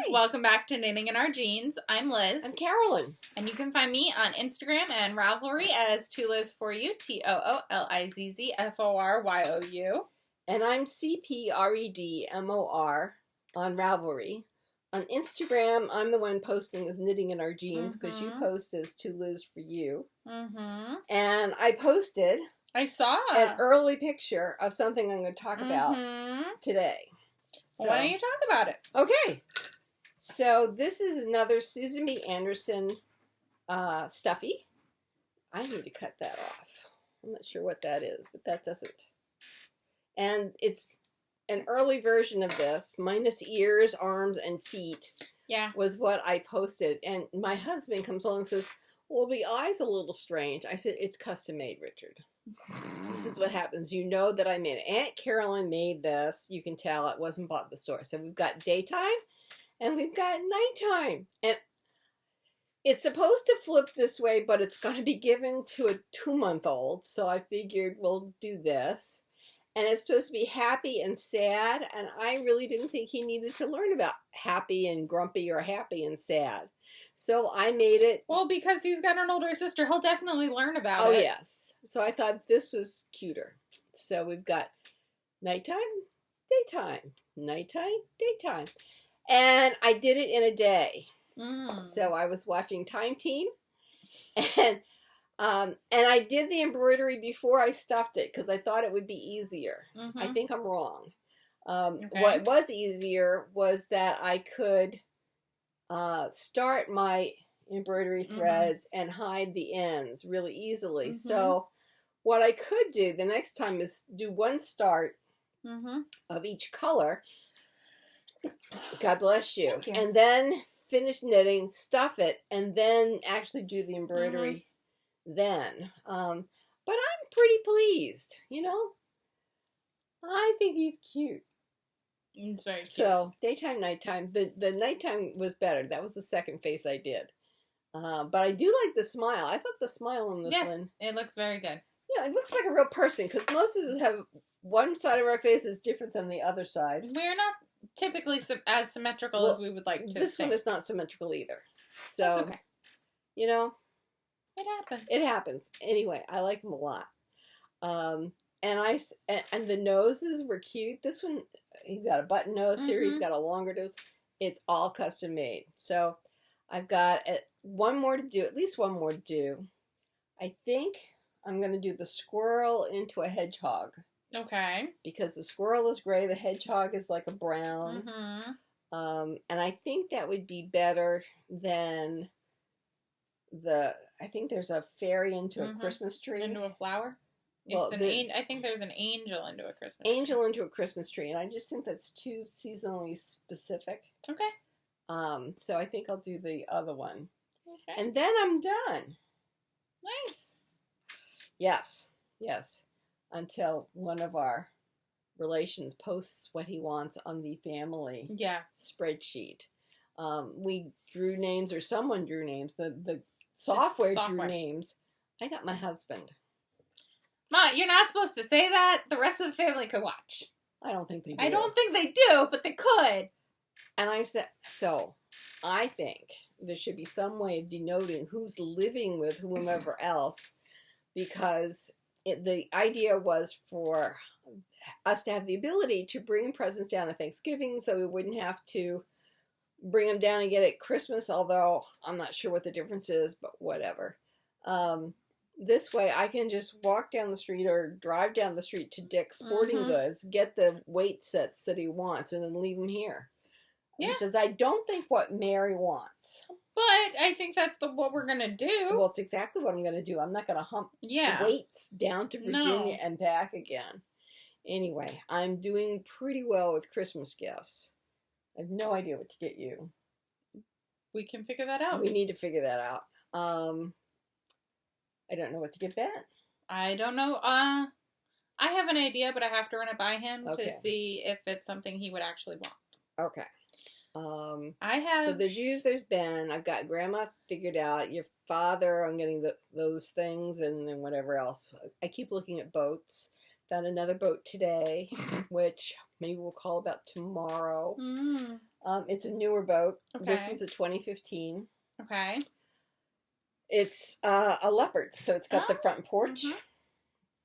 Hi. Welcome back to Knitting in Our Jeans. I'm Liz. I'm Carolyn. And you can find me on Instagram and Ravelry as TooLizForYou, TOOLIZZFORYOU. And I'm CPREDMOR on Ravelry. On Instagram, I'm the one posting as Knitting in Our Jeans because you post as TooLizForYou. And I posted I saw an early picture of something I'm going to talk about today. So, why don't you talk about it? Okay. So this is another Susan B. Anderson stuffy. I need to cut that off. I'm not sure what that is, but that doesn't. And it's an early version of this, minus ears, arms, and feet. Yeah. Was what I posted. And my husband comes along and says, well, the eye's a little strange. I said, it's custom made, Richard. This is what happens. You know that I made it. Aunt Carolyn made this. You can tell it wasn't bought at the store. So we've got daytime and we've got nighttime. And it's supposed to flip this way, but it's going to be given to a 2-month-old. So I figured we'll do this. And it's supposed to be happy and sad. And I really didn't think he needed to learn about happy and grumpy or happy and sad. So I made it. Well, because he's got an older sister, he'll definitely learn about it. Oh, yes. So I thought this was cuter. So we've got nighttime, daytime, nighttime, daytime. And I did it in a day. So I was watching Time Team. And I did the embroidery before I stuffed it because I thought it would be easier. I think I'm wrong. What was easier was that I could start my embroidery threads and hide the ends really easily. So what I could do the next time is do one start of each color. God bless you. And then finish knitting, stuff it, and then actually do the embroidery then. But I'm pretty pleased, you know. I think he's cute. It's very cute. So daytime, nighttime. The nighttime was better. That was the second face I did. But I do like the smile. I thought the smile on this one. It looks very good. Yeah, it looks like a real person because most of us have one side of our face is different than the other side. We're not typically as symmetrical as we would like to This think. one is not symmetrical either. So, that's okay. You know. It happens. It happens. Anyway, I like them a lot. And the noses were cute. This one, he's got a button nose here. He's got a longer nose. It's all custom made. So I've got one more to do, at least one more to do. I think I'm going to do the squirrel into a hedgehog. Okay. Because the squirrel is gray, the hedgehog is like a brown. And I think that would be better than I think there's a fairy into a Christmas tree. Into a flower? Well, I think there's an angel into a Christmas tree. Angel into a Christmas tree, and I just think that's too seasonally specific. Okay. So I think I'll do the other one. Okay. And then I'm done. Nice. Yes. Until one of our relations posts what he wants on the family spreadsheet. We drew names, or someone drew names. The software drew names. I got my husband. Ma, you're not supposed to say that. The rest of the family could watch. I don't think they do. I don't think they do, but they could. And I said, so I think there should be some way of denoting who's living with whomever else, because the idea was for us to have the ability to bring presents down at Thanksgiving so we wouldn't have to bring them down and get it at Christmas, although I'm not sure what the difference is, but whatever. This way I can just walk down the street or drive down the street to Dick's Sporting Goods, get the weight sets that he wants, and then leave them here. Yeah. Because I don't think what Mary wants. But I think that's what we're going to do. Well, it's exactly what I'm going to do. I'm not going to hump the weights down to Virginia and back again. Anyway, I'm doing pretty well with Christmas gifts. I have no idea what to get you. We can figure that out. We need to figure that out. I don't know what to get Ben. I don't know. I have an idea, but I have to run it by him to see if it's something he would actually want. Okay. I have. So there's you, there's Ben. I've got Grandma figured out. Your father, I'm getting those things, and then whatever else. I keep looking at boats. Found another boat today, which maybe we'll call about tomorrow. It's a newer boat. Okay. This one's a 2015. Okay. It's a leopard, so it's got the front porch,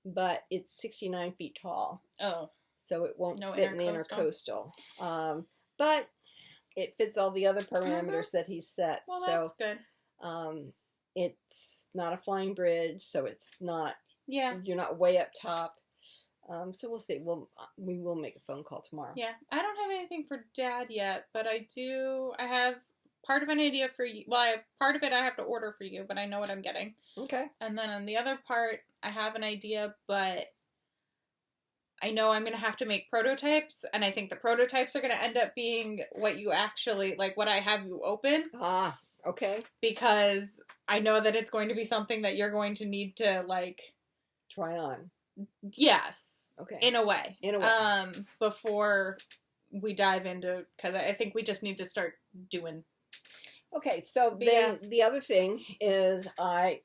but it's 69 feet tall. Oh. So it won't fit in the intercoastal. But it fits all the other parameters that he's set. Well, so that's good. It's not a flying bridge, so it's not. Yeah. You're not way up top. So we'll see. We will make a phone call tomorrow. Yeah. I don't have anything for Dad yet, but I have part of an idea for you. Well, part of it I have to order for you, but I know what I'm getting. Okay. And then on the other part, I have an idea, but I know I'm going to have to make prototypes, and I think the prototypes are going to end up being what you actually, like what I have you open. Ah, okay. Because I know that it's going to be something that you're going to need to, like... Try on. Yes. Okay. In a way. Before we dive into... Because I think we just need to start doing... Okay, so then the other thing is I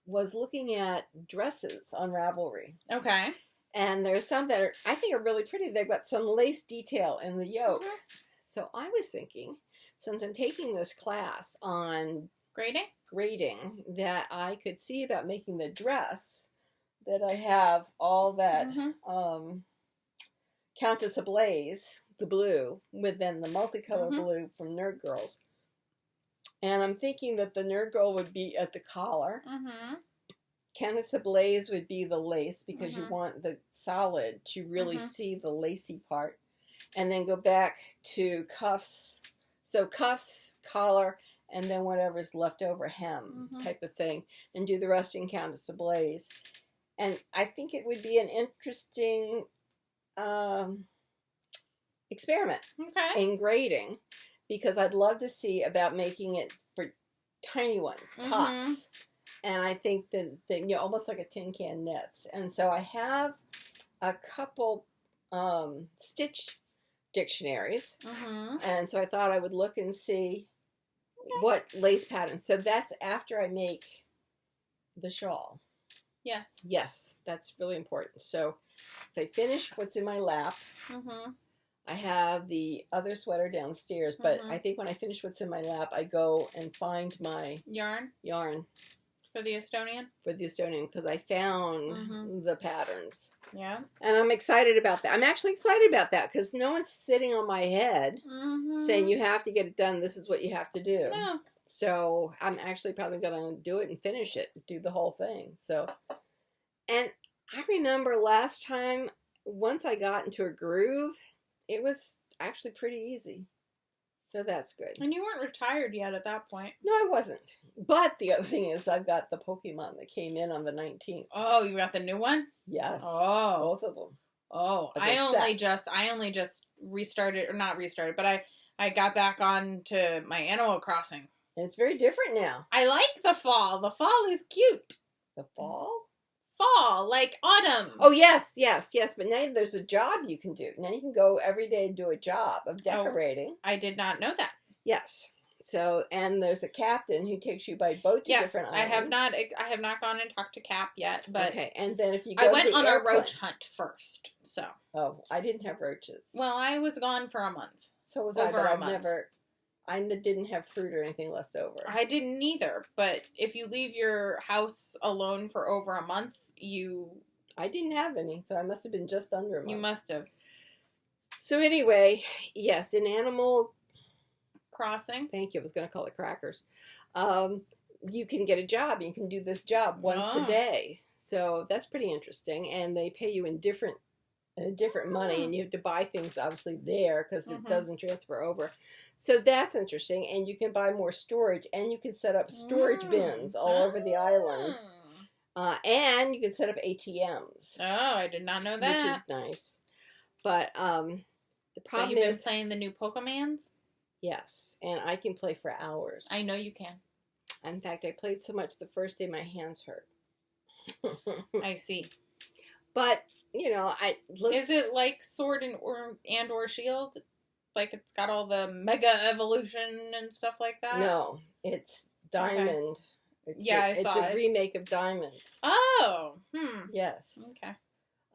was looking at dresses on Ravelry. Okay. And there's some that I think are really pretty. They've got some lace detail in the yoke. So I was thinking, since I'm taking this class on grading, that I could see about making the dress that I have all that Countess Ablaze, the blue, with then the multicolor blue from Nerd Girls. And I'm thinking that the Nerd Girl would be at the collar. Countess Ablaze would be the lace because you want the solid to really see the lacy part. And then go back to cuffs. So cuffs, collar, and then whatever's left over hem type of thing. And do the rest in Countess Ablaze. And I think it would be an interesting experiment in grading. Because I'd love to see about making it for tiny ones, tops. And I think that almost like a tin can knits. And so I have a couple stitch dictionaries. And so I thought I would look and see what lace patterns. So that's after I make the shawl. Yes. Yes, that's really important. So if I finish what's in my lap, I have the other sweater downstairs. But I think when I finish what's in my lap, I go and find my yarn. For the Estonian? For the Estonian, because I found the patterns. Yeah. And I'm excited about that. I'm actually excited about that, because no one's sitting on my head saying you have to get it done, this is what you have to do. No. So I'm actually probably going to do it and finish it, do the whole thing. So, and I remember last time, once I got into a groove, it was actually pretty easy. So that's good. And you weren't retired yet at that point. No, I wasn't. But the other thing is I've got the Pokemon that came in on the 19th. Oh, you got the new one? Yes. Oh. Both of them. Oh, I only just restarted, or not restarted, but I got back on to my Animal Crossing. And it's very different now. I like the fall. The fall is cute. The fall? Fall, like autumn. Oh, yes. But now there's a job you can do. Now you can go every day and do a job of decorating. Oh, I did not know that. Yes. So, and there's a captain who takes you by boat to different islands. I have not gone and talked to Cap yet, but okay. And then if you go I went on a roach hunt first, so. Oh, I didn't have roaches. Well, I was gone for a month. So was I, but I didn't have fruit or anything left over. I didn't either, but if you leave your house alone for over a month, I didn't have any, so I must have been just under a month. You must have. So anyway, yes, in Animal Crossing. Thank you. I was going to call it crackers. You can get a job. You can do this job once a day. So that's pretty interesting. And they pay you in different money, and you have to buy things obviously there because it doesn't transfer over. So that's interesting. And you can buy more storage, and you can set up storage bins all over the island. And you can set up ATMs. Oh, I did not know that. Which is nice. But the problem you've been playing the new Pokemans? Yes, and I can play for hours. I know you can. In fact, I played so much the first day my hands hurt. I see. But, is it like Sword and or Shield? Like it's got all the Mega Evolution and stuff like that? No, it's Diamond. Okay. I saw it. It's a remake of Diamond. Oh, Yes. Okay.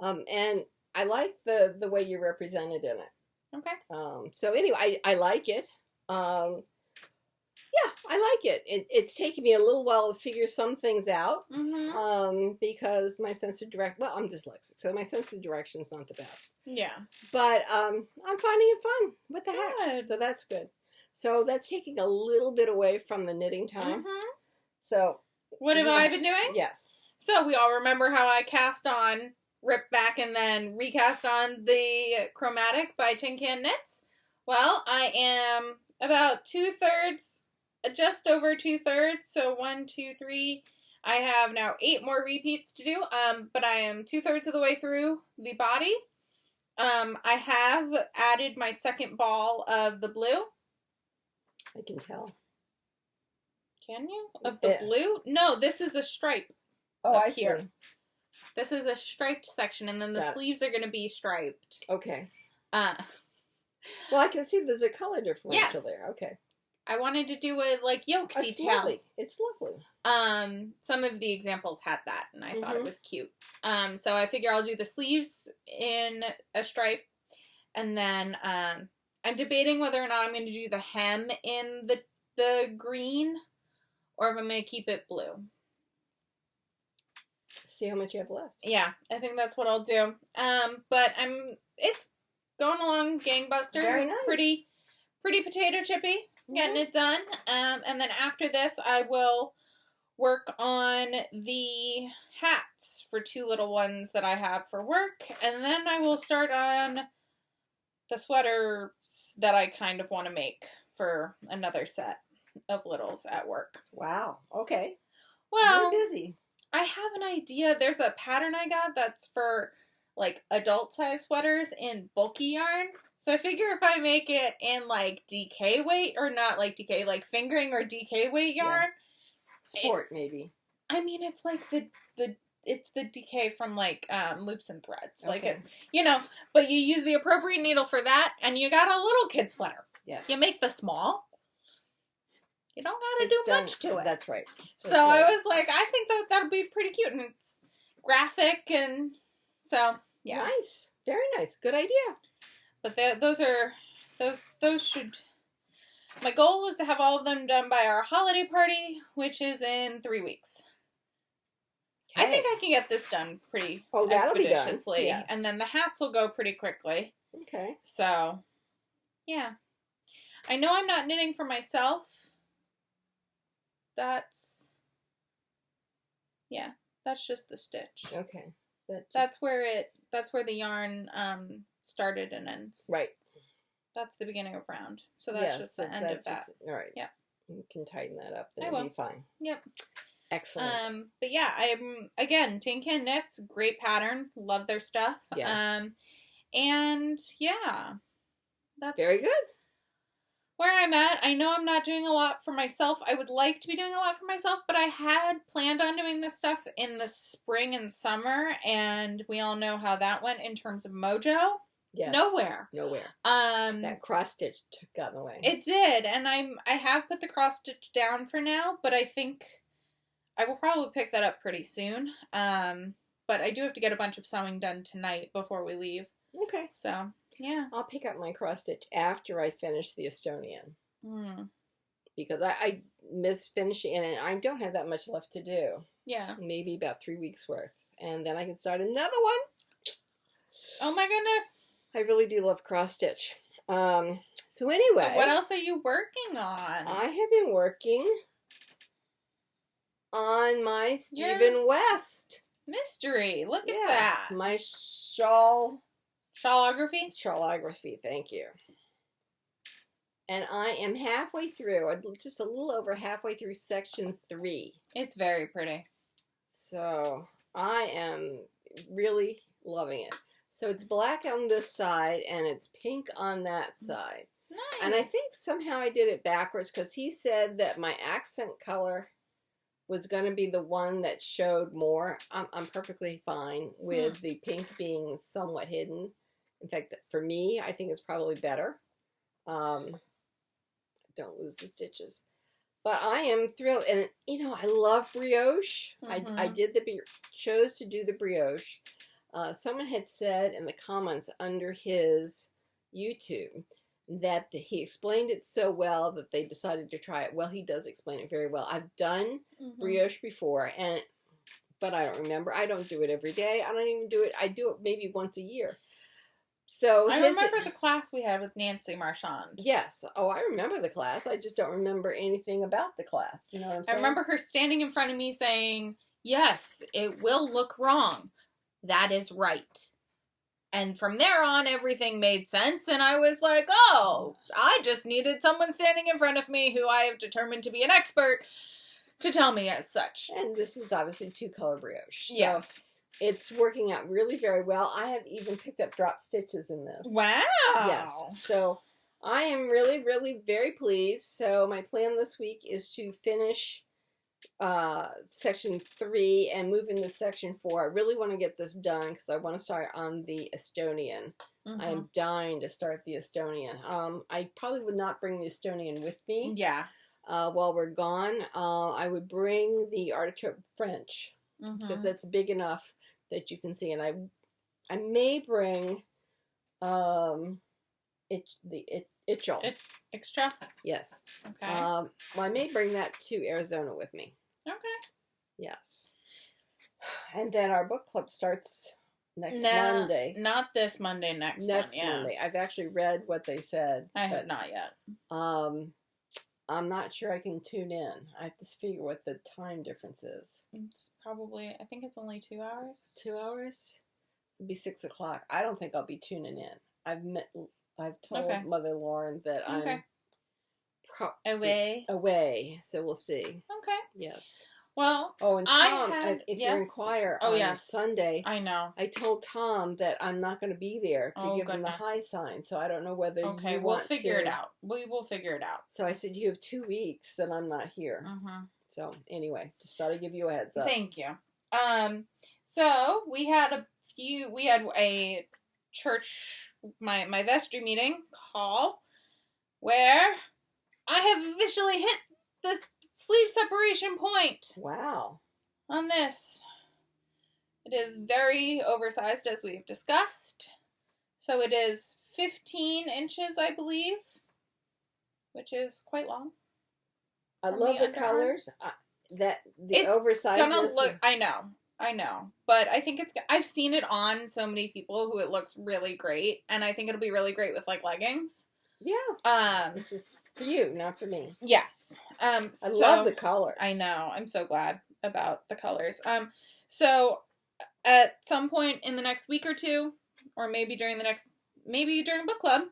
And I like the way you're represented in it. Okay. So anyway, I like it. Yeah, I like it. It's taken me a little while to figure some things out. Because my sense of I'm dyslexic, so my sense of direction is not the best. Yeah. But I'm finding it fun. What the heck? So that's good. So that's taking a little bit away from the knitting time. So what have I been doing? Yes. So we all remember how I cast on, ripped back, and then recast on the Chromatic by Tin Can Knits. Well, I am about 2/3, just over 2/3. So 1, 2, 3. I have now 8 more repeats to do. But I am 2/3 of the way through the body. I have added my second ball of the blue. I can tell. Can you? Of the blue? No, this is a stripe. Oh, I here. See. This is a striped section, and then the sleeves are going to be striped. Okay. Well, I can see there's a color differential there. Okay. I wanted to do a yoke detail. Lovely. It's lovely. Some of the examples had that, and I thought it was cute. So I figure I'll do the sleeves in a stripe, and then I'm debating whether or not I'm going to do the hem in the green, or if I'm going to keep it blue. See how much you have left. Yeah, I think that's what I'll do. But it's going along gangbusters. Very nice. Pretty potato chippy. Getting it done. And then after this, I will work on the hats for 2 little ones that I have for work. And then I will start on the sweaters that I kind of want to make for another set of littles at work. Wow. Okay. Well, you're busy. I have an idea. There's a pattern I got that's for adult size sweaters in bulky yarn. So I figure if I make it in DK weight, or not DK, fingering or DK weight yarn. Yeah. Sport maybe. I mean, it's it's the DK from Loops and Threads. Okay. But you use the appropriate needle for that, and you got a little kid sweater. Yes. You make the small. You don't gotta do much to it. That's right. So I was like, I think that'll be pretty cute, and it's graphic, and so yeah. Nice, very nice, good idea. But those should. My goal was to have all of them done by our holiday party, which is in 3 weeks. Okay. I think I can get this done pretty expeditiously, yes. And then the hats will go pretty quickly. Okay. So, yeah, I know I'm not knitting for myself. That's just the stitch. Okay. That's where the yarn started and ends. Right. That's the beginning of round. So that's just the end of that. All right. Yeah. You can tighten that up and it'll be fine. Yep. Excellent. But yeah, again, Tin Can Knits, great pattern. Love their stuff. Yes. And yeah. That's very good. Where I'm at. I know I'm not doing a lot for myself. I would like to be doing a lot for myself, but I had planned on doing this stuff in the spring and summer, and we all know how that went in terms of mojo. Yes. Nowhere. That cross stitch got in the way. It did, and I have put the cross stitch down for now, but I think I will probably pick that up pretty soon. But I do have to get a bunch of sewing done tonight before we leave. Okay. So, yeah. I'll pick up my cross stitch after I finish the Estonian. Because I miss finishing, and I don't have that much left to do. Yeah. Maybe about 3 weeks worth. And then I can start another one. Oh my goodness. I really do love cross stitch. So anyway. So what else are you working on? I have been working on my Stephen West mystery. Look at that. My Shawlography, thank you. And I am halfway through, just a little over halfway through section 3. It's very pretty. So I am really loving it. So it's black on this side and it's pink on that side. Nice. And I think somehow I did it backwards because he said that my accent color was going to be the one that showed more. I'm perfectly fine with the pink being somewhat hidden. In fact, for me, I think it's probably better. Don't lose the stitches. But I am thrilled. And, I love brioche. I chose to do the brioche. Someone had said in the comments under his YouTube that he explained it so well that they decided to try it. Well, he does explain it very well. I've done brioche before, but I don't remember. I don't do it every day. I don't even do it. I do it maybe once a year. So I remember the class we had with Nancy Marchand. Yes. Oh, I remember the class. I just don't remember anything about the class. You know what I'm saying? I remember her standing in front of me saying, yes, it will look wrong. That is right. And from there on, everything made sense, and I was like, oh, I just needed someone standing in front of me who I have determined to be an expert to tell me as such. And this is obviously 2-color brioche. So yes. It's working out really very well. I have even picked up drop stitches in this. Wow. Yes. So I am really, really very pleased. So my plan this week is to finish section 3 and move into section 4. I really want to get this done because I want to start on the Estonian. I am dying to start the Estonian. I probably would not bring the Estonian with me. Yeah. While we're gone. I would bring the artichoke French because that's big enough that you can see, and I may bring the Itchel. Extra? Yes. Okay. Well, I may bring that to Arizona with me. Okay. Yes. And then our book club starts next Monday. Not this Monday, next Monday. I've actually read what they said. I have not yet. I'm not sure I can tune in. I have to figure what the time difference is. It's probably, I think it's only 2 hours. 2 hours? It'll be 6 o'clock. I don't think I'll be tuning in. I've told Mother Lauren that I'm away, so we'll see. Okay. Yes. Well, and Tom, if you inquire on Sunday, I know. I told Tom that I'm not going to be there to give him the high sign, so I don't know whether we'll figure it out. We will figure it out. So I said, you have 2 weeks that I'm not here. So anyway, just thought I'd give you a heads up. Thank you. So we had a church, my vestry meeting call where I have officially hit the sleeve separation point. Wow. On this. It is very oversized, as we've discussed. So it is 15 inches, I believe, which is quite long. I love the colors. It's oversized. Gonna look. I know, but I think I've seen it on so many people who it looks really great, and I think it'll be really great with like leggings. Yeah. It's just for you, not for me. Yes. I love the colors. I know. I'm so glad about the colors. So at some point in the next week or two, or maybe during book club,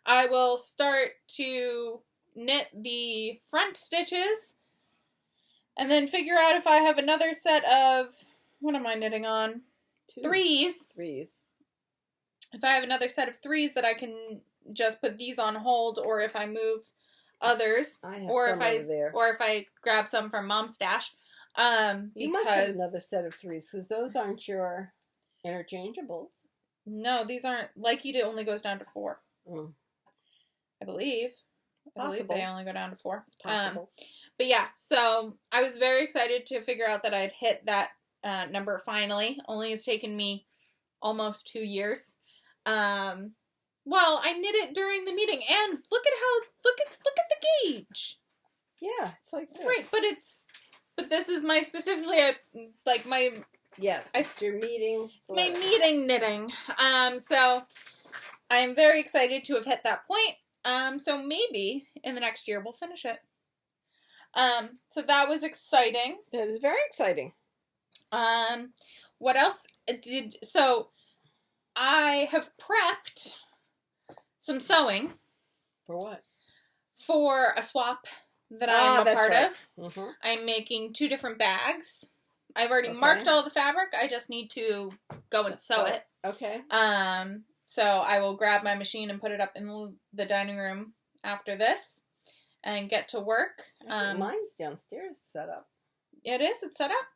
I will start to knit the front stitches and then figure out if I have another set of, what am I knitting on? 2. Threes. If I have another set of 3s that I can just put these on hold, or if I move others, or if I grab some from Mom's stash. You must have another set of 3s because those aren't your interchangeables. No, these aren't. Like you do, only goes down to 4. I believe they only go down to 4. It's possible. But yeah, so I was very excited to figure out that I'd hit that number finally. Only has taken me almost 2 years. Well, I knit it during the meeting, and look at the gauge. Yeah, it's like this. Right, but this is my specifically my. Yes, it's your meeting. It's my meeting knitting. So I'm very excited to have hit that point. So maybe in the next year we'll finish it. So that was exciting. That is very exciting. What else so I have prepped some sewing. For what? For a swap that I'm a part of. Mm-hmm. I'm making 2 different bags. I've already marked all the fabric. I just need to go and sew it. Okay. So I will grab my machine and put it up in the dining room after this and get to work. Mine's downstairs set up. It is? It's set up?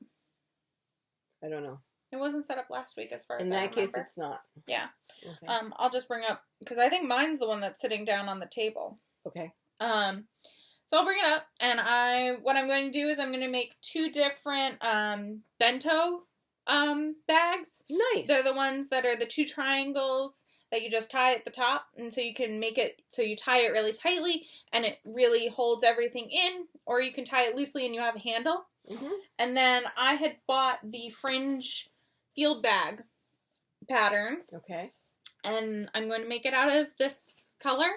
I don't know. It wasn't set up last week as far as I remember. In that case, it's not. Yeah. Okay. I'll just bring up, because I think mine's the one that's sitting down on the table. Okay. So I'll bring it up, and what I'm going to do is I'm going to make 2 different bento bags. Nice. They're the ones that are the 2 triangles that you just tie at the top, and so you can make it so you tie it really tightly and it really holds everything in, or you can tie it loosely and you have a handle. Mm-hmm. And then I had bought the fringe field bag pattern. Okay. And I'm going to make it out of this color,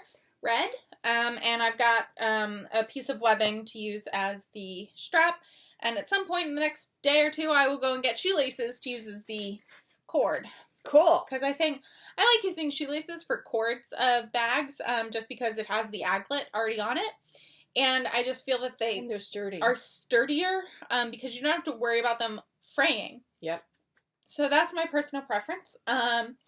red. And I've got a piece of webbing to use as the strap. And at some point in the next day or two, I will go and get shoelaces to use as the cord. Cool. Because I think I like using shoelaces for cords of bags, just because it has the aglet already on it. And I just feel that they're sturdy. Are sturdier, because you don't have to worry about them fraying. Yep. So that's my personal preference.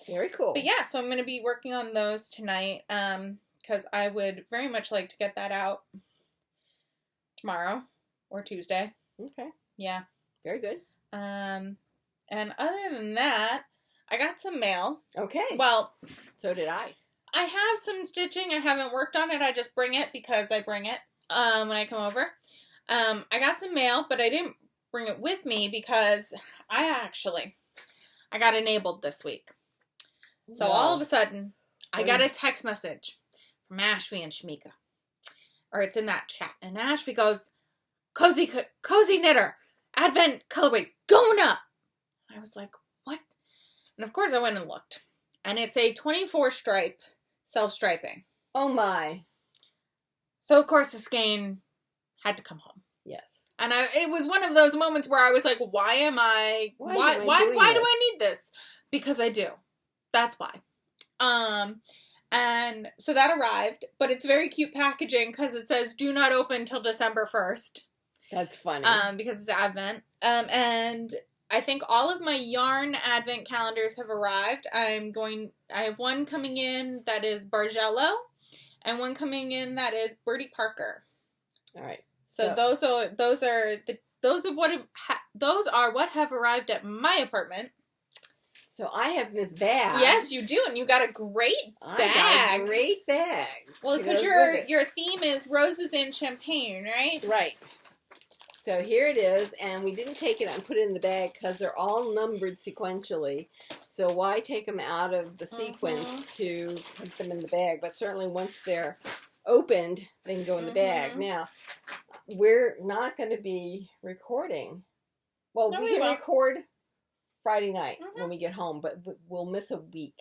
Very cool. But yeah, so I'm going to be working on those tonight, because I would very much like to get that out tomorrow or Tuesday. Okay. Yeah. Very good. And other than that, I got some mail. Okay. Well, so did I. I have some stitching. I haven't worked on it. I just bring it because I bring it when I come over. I got some mail, but I didn't bring it with me because I got enabled this week. So all of a sudden, I got a text message from Ashby and Shamika. Or it's in that chat. And Ashby goes, Cozy knitter, Advent colorways, going up. I was like, what? And of course I went and looked. And it's a 24 stripe self-striping. Oh my. So of course the skein had to come home. Yes. And it was one of those moments where I was like, why do I need this? Because I do. That's why. And so that arrived, but it's very cute packaging because it says do not open till December 1st. That's funny. Because it's Advent. And I think all of my yarn Advent calendars have arrived. I have one coming in that is Bargello and one coming in that is Bertie Parker. All right. So those are what have arrived at my apartment. So I have Miss Bag. Yes, you do, and you got a great bag. I got a great bag. Well, because your theme is roses and champagne, right? Right. So here it is, and we didn't take it and put it in the bag because they're all numbered sequentially. So why take them out of the sequence to put them in the bag? But certainly once they're opened, they can go in the bag. Now, we're not going to be recording. Well, we can record Friday night when we get home, but we'll miss a week.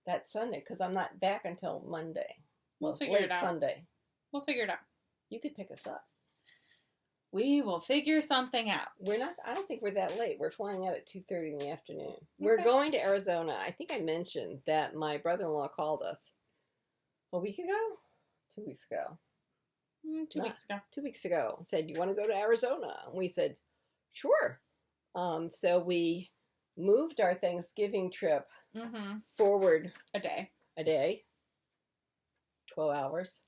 That's Sunday, because I'm not back until Monday. We'll figure it out. Sunday. We'll figure it out. You could pick us up. We will figure something out. I don't think we're that late. We're flying out at 2:30 in the afternoon. Okay. We're going to Arizona. I think I mentioned that my brother-in-law called us a week ago? 2 weeks ago. 2 weeks ago. 2 weeks ago. And said, you want to go to Arizona? And we said, sure. So we moved our Thanksgiving trip forward a day, 12 hours.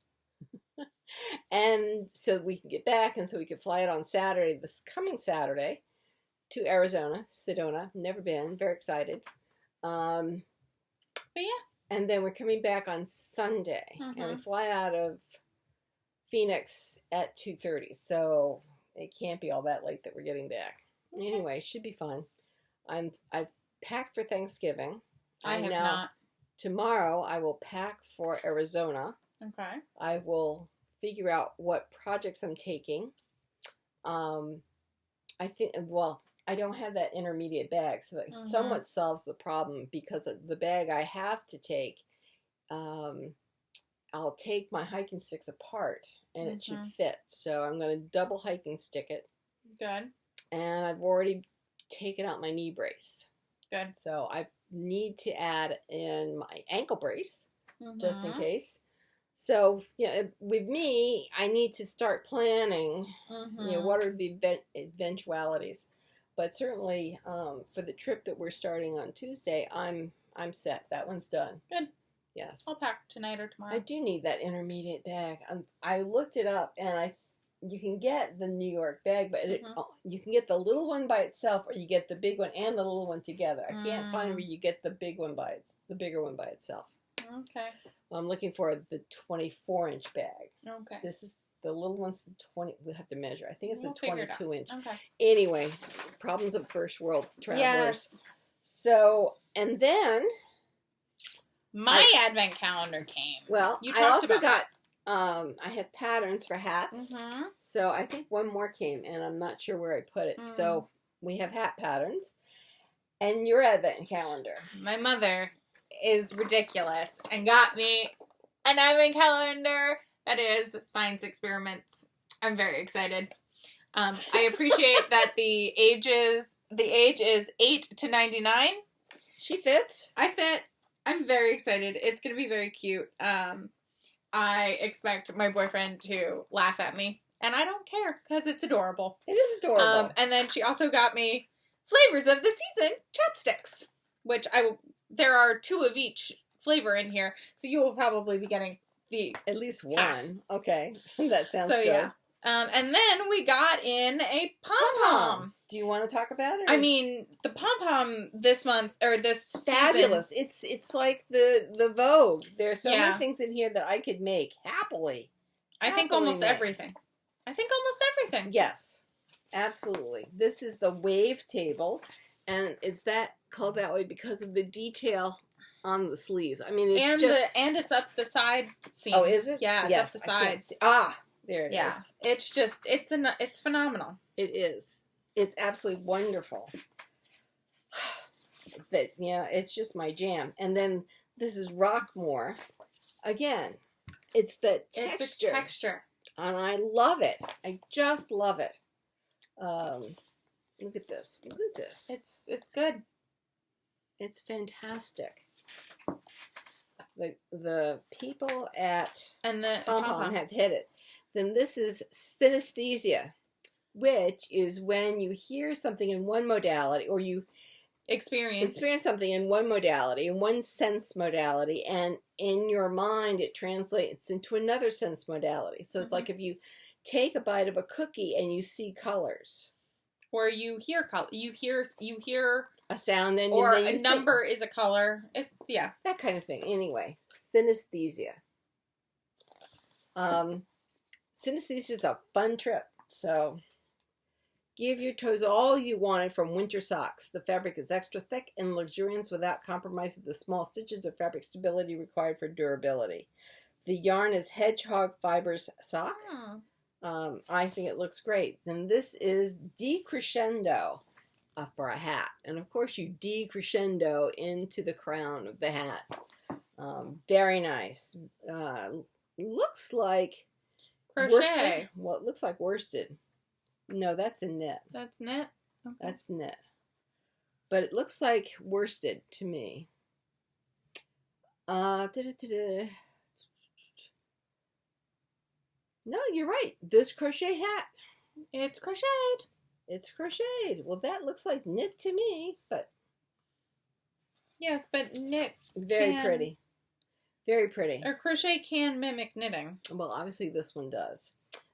And so we can get back, and so we could fly out on Saturday, this coming Saturday, to Arizona, Sedona. Never been, very excited. But yeah. And then we're coming back on Sunday, and we fly out of Phoenix at 2:30. So it can't be all that late that we're getting back. Okay. Anyway, should be fun. I've packed for Thanksgiving. I have not. Tomorrow I will pack for Arizona. Okay. I will figure out what projects I'm taking. I think, well, I don't have that intermediate bag, so that somewhat solves the problem, because of the bag I have to take, I'll take my hiking sticks apart, and it should fit. So I'm going to double hiking stick it. Good. And I've already taken out my knee brace. Good. So I need to add in my ankle brace, just in case. So, with me, I need to start planning, what are the eventualities. But certainly, for the trip that we're starting on Tuesday, I'm set. That one's done. Good. Yes. I'll pack tonight or tomorrow. I do need that intermediate bag. I looked it up, and you can get the New York bag, but you can get the little one by itself, or you get the big one and the little one together. I can't find where you get the bigger one by itself. Okay. Well, I'm looking for the 24-inch bag. Okay. This is the little one's the 20. We'll have to measure. I think it's a 22-inch. Okay. Anyway, problems of first world travelers. Yes. So, and then My advent calendar came. Well, I also got, I have patterns for hats. Mm-hmm. So I think one more came, and I'm not sure where I put it. So we have hat patterns. And your advent calendar. My mother is ridiculous and got me an advent calendar that is science experiments. I'm very excited. I appreciate that the age is 8 to 99. She fits. I fit. I'm very excited. It's going to be very cute. I expect my boyfriend to laugh at me, and I don't care because it's adorable. It is adorable. And then she also got me flavors of the season chopsticks, which there are 2 of each flavor in here, so you will probably be getting at least one. Half. Okay, that sounds good. Yeah. And then we got in a pom-pom. Do you want to talk about it? I mean, the pom-pom this month, or this fabulous. season. It's like the Vogue. There's so many things in here that I could make happily. I think almost everything. Yes, absolutely. This is the wave table, and it's called that way because of the detail on the sleeves. I mean, it's up the side seams. Oh, is it? Yeah, it's up the sides. There it is. Yeah, it's just, it's phenomenal. It is. It's absolutely wonderful. But, it's just my jam. And then this is Rockmore. Again, it's the texture. It's a texture. And I love it. I just love it. Look at this. Look at this. It's good. It's fantastic. The people at Pom-Pom have hit it. Then this is synesthesia, which is when you hear something in one modality, or you experience something in one modality, in one sense modality, and in your mind it translates into another sense modality. So it's like if you take a bite of a cookie and you see colors, or you hear color, you hear a sound, and or a number is a color. That kind of thing. Anyway, synesthesia. Synesthesia is a fun trip. So give your toes all you wanted from winter socks. The fabric is extra thick and luxuriance without compromising the small stitches or fabric stability required for durability. The yarn is hedgehog fibers sock. I think it looks great. Then this is decrescendo for a hat. And of course you decrescendo into the crown of the hat. Very nice. Looks like crochet. Worsted. Well, it looks like worsted. No, that's a knit. That's knit? Okay. That's knit. But it looks like worsted to me. No, you're right. This crochet hat. It's crocheted. It's crocheted. Well, that looks like knit to me, but... Yes, but knit Very pretty. Very pretty. Or crochet can mimic knitting. Well, obviously this one does.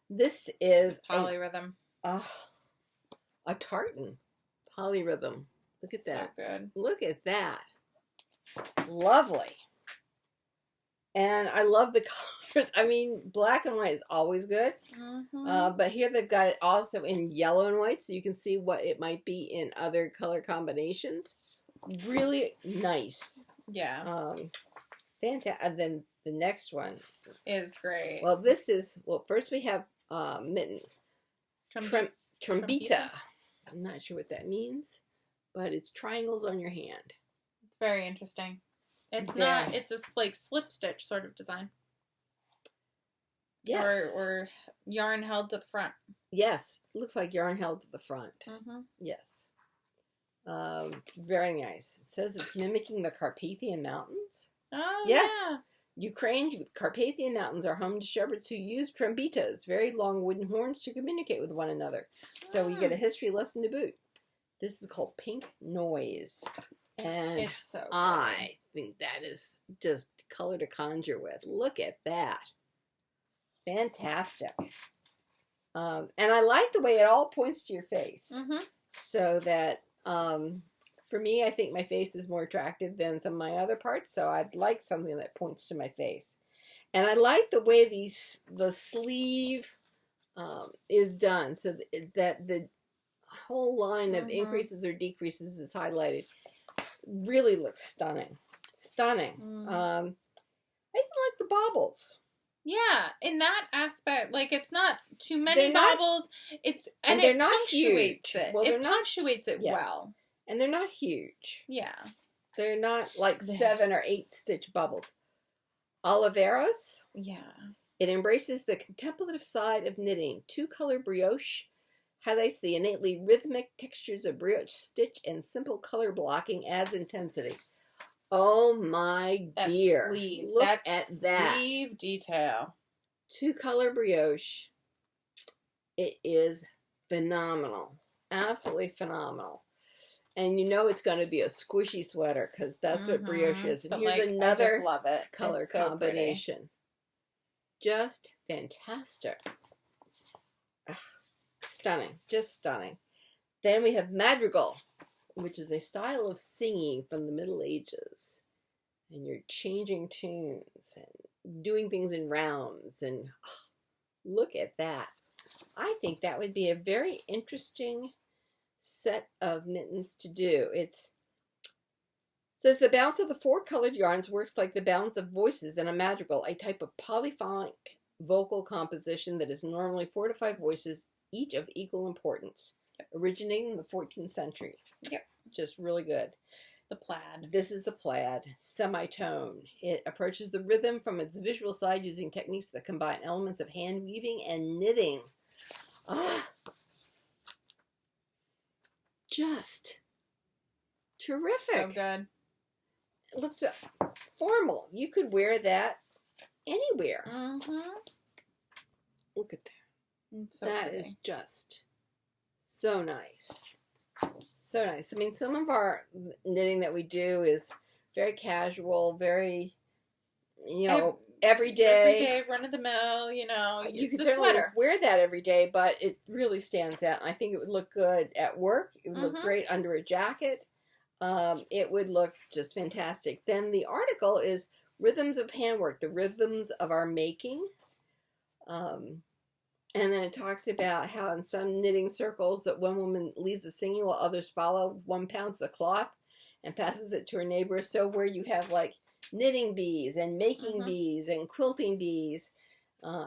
This is polyrhythm. A tartan polyrhythm. Look at that. So good. Look at that. Lovely. And I love the colors. I mean, black and white is always good. But here they've got it also in yellow and white, so you can see what it might be in other color combinations. Really nice. Yeah. Fantastic. And then the next one is great. Well, first we have mittens. Trombita. I'm not sure what that means, but it's triangles on your hand. It's very interesting. It's not, it's a like slip stitch sort of design. Yes. Or yarn held to the front. Yes. Looks like yarn held to the front. Yes. Very nice. It says it's mimicking the Carpathian Mountains. Oh, yes. Yeah. Ukraine Carpathian Mountains are home to shepherds who use trombitas, very long wooden horns, to communicate with one another. So you get a history lesson to boot. This is called Pink Noise. And it's so good. I think that is just color to conjure with. Look at that. Fantastic. And I like the way it all points to your face. So that, for me, I think my face is more attractive than some of my other parts. So I'd like something that points to my face. And I like the way the sleeve is done. So that the whole line of increases or decreases is highlighted. Really looks stunning. Stunning. I even like the baubles. Yeah, in that aspect, like it's not too many baubles. And they're it not punctuates huge. it. Well, It punctuates it well. And they're not huge. Yeah. They're not like 7 or 8 stitch bubbles. Oliveros. Yeah. It embraces the contemplative side of knitting. 2-color brioche highlights the innately rhythmic textures of brioche stitch, and simple color blocking adds intensity. Oh my dear. Sleeve. Look at that. Sleeve detail. 2-color brioche. It is phenomenal. Absolutely phenomenal. And you know it's going to be a squishy sweater because that's what brioche is. And here's another color combination. Just fantastic. Ugh, stunning. Just stunning. Then we have Madrigal, which is a style of singing from the Middle Ages. And you're changing tunes and doing things in rounds. And look at that. I think that would be a very interesting set of mittens to do. It says the balance of the 4 colored yarns works like the balance of voices in a madrigal, a type of polyphonic vocal composition that is normally 4 to 5 voices, each of equal importance, originating in the 14th century. Yep. Just really good. The plaid. This is the plaid, semitone. It approaches the rhythm from its visual side using techniques that combine elements of hand weaving and knitting. Just terrific. So good. It looks formal. You could wear that anywhere. Look at that. So that pretty. Is just so nice. So nice. I mean, some of our knitting that we do is very casual, very, every day, run of the mill, You could it's a certainly sweater. wear that every day, but it really stands out. And I think it would look good at work. It would look great under a jacket. It would look just fantastic. Then the article is Rhythms of Handwork, the rhythms of our making. And then it talks about how in some knitting circles that one woman leads the singing while others follow. One pounds the cloth and passes it to her neighbor. So where you have like knitting bees and making bees and quilting bees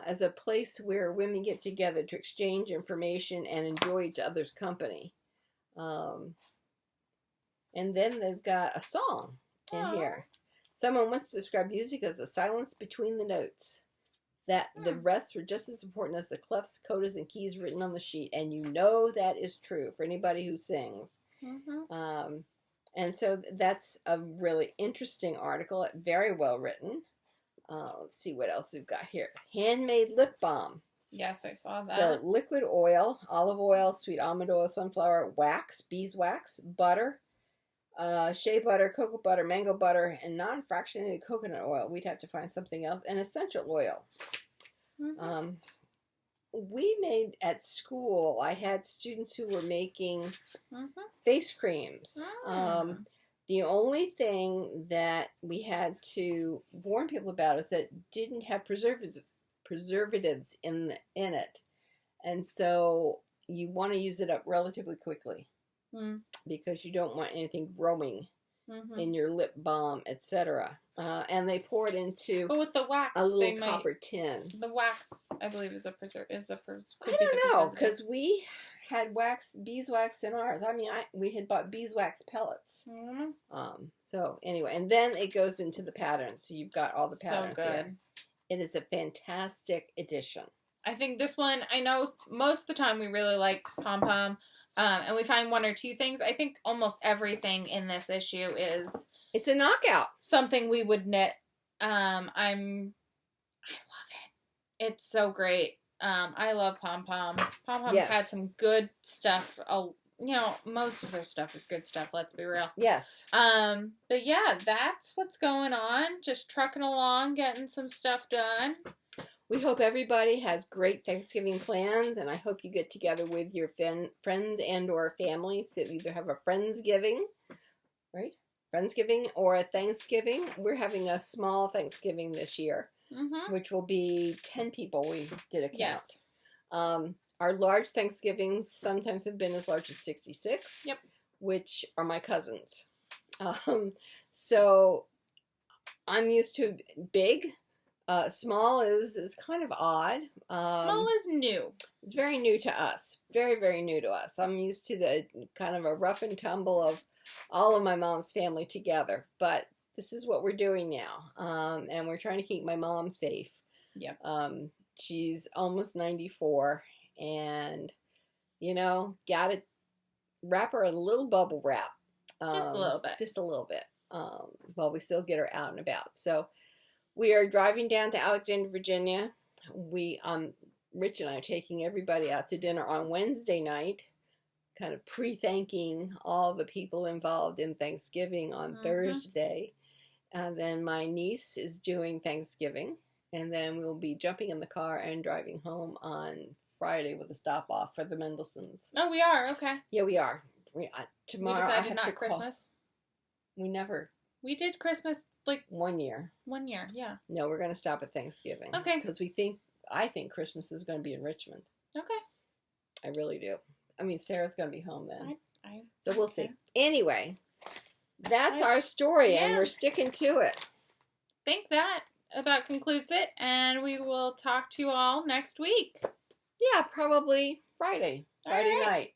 as a place where women get together to exchange information and enjoy each other's company. And then they've got a song in here. Someone once described music as the silence between the notes. That the rests were just as important as the clefs, codas, and keys written on the sheet. And you know that is true for anybody who sings. And so that's a really interesting article, very well written. Let's see what else we've got here. Handmade Lip Balm. Yes, I saw that. So liquid oil, olive oil, sweet almond oil, sunflower, wax, beeswax, butter, shea butter, cocoa butter, mango butter, and non-fractionated coconut oil. We'd have to find something else. And essential oil. We made at school, I had students who were making face creams. The only thing that we had to warn people about is that it didn't have preservatives in it. And so you want to use it up relatively quickly because you don't want anything growing in your lip balm, etc. And they pour it into with the wax, a little copper tin. The wax, I believe, is I don't know, because we had beeswax in ours. I mean, we had bought beeswax pellets. So anyway, and then it goes into the patterns. So you've got all the patterns here. It is a fantastic addition. I think this one, I know most of the time we really like pom-pom. And we find 1 or 2 things. I think almost everything in this issue it's a knockout. Something we would knit. I love it. It's so great. I love Pom-Pom. Pom-Pom's had some good stuff. Most of her stuff is good stuff, let's be real. Yes. But yeah, that's what's going on. Just trucking along, getting some stuff done. We hope everybody has great Thanksgiving plans, and I hope you get together with your friends and or family to either have a Friendsgiving, right? Friendsgiving or a Thanksgiving. We're having a small Thanksgiving this year, which will be 10 people. We did a count. Yes. Our large Thanksgivings sometimes have been as large as 66, Yep. which are my cousins. So I'm used to big. Small is kind of odd. Small is new. It's very new to us. Very, very new to us. I'm used to the kind of a rough and tumble of all of my mom's family together. But this is what we're doing now. And we're trying to keep my mom safe. Yep. She's almost 94. And, gotta wrap her in a little bubble wrap. Just a little bit. Just a little bit. While we still get her out and about. So we are driving down to Alexandria, Virginia. Rich and I are taking everybody out to dinner on Wednesday night, kind of pre-thanking all the people involved in Thanksgiving on Thursday. And then my niece is doing Thanksgiving. And then we'll be jumping in the car and driving home on Friday with a stop off for the Mendelssohns. Oh, we are? Okay. Yeah, we are. Tomorrow we decided I have not to Christmas? We did Christmas, 1 year. 1 year, yeah. No, we're going to stop at Thanksgiving. Okay. Because I think Christmas is going to be in Richmond. Okay. I really do. I mean, Sarah's going to be home then. So we'll see. Okay. Anyway, that's our story, and we're sticking to it. I think that about concludes it, and we will talk to you all next week. Yeah, probably Friday night.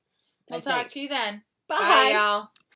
We'll talk to you then. Bye. Bye, y'all.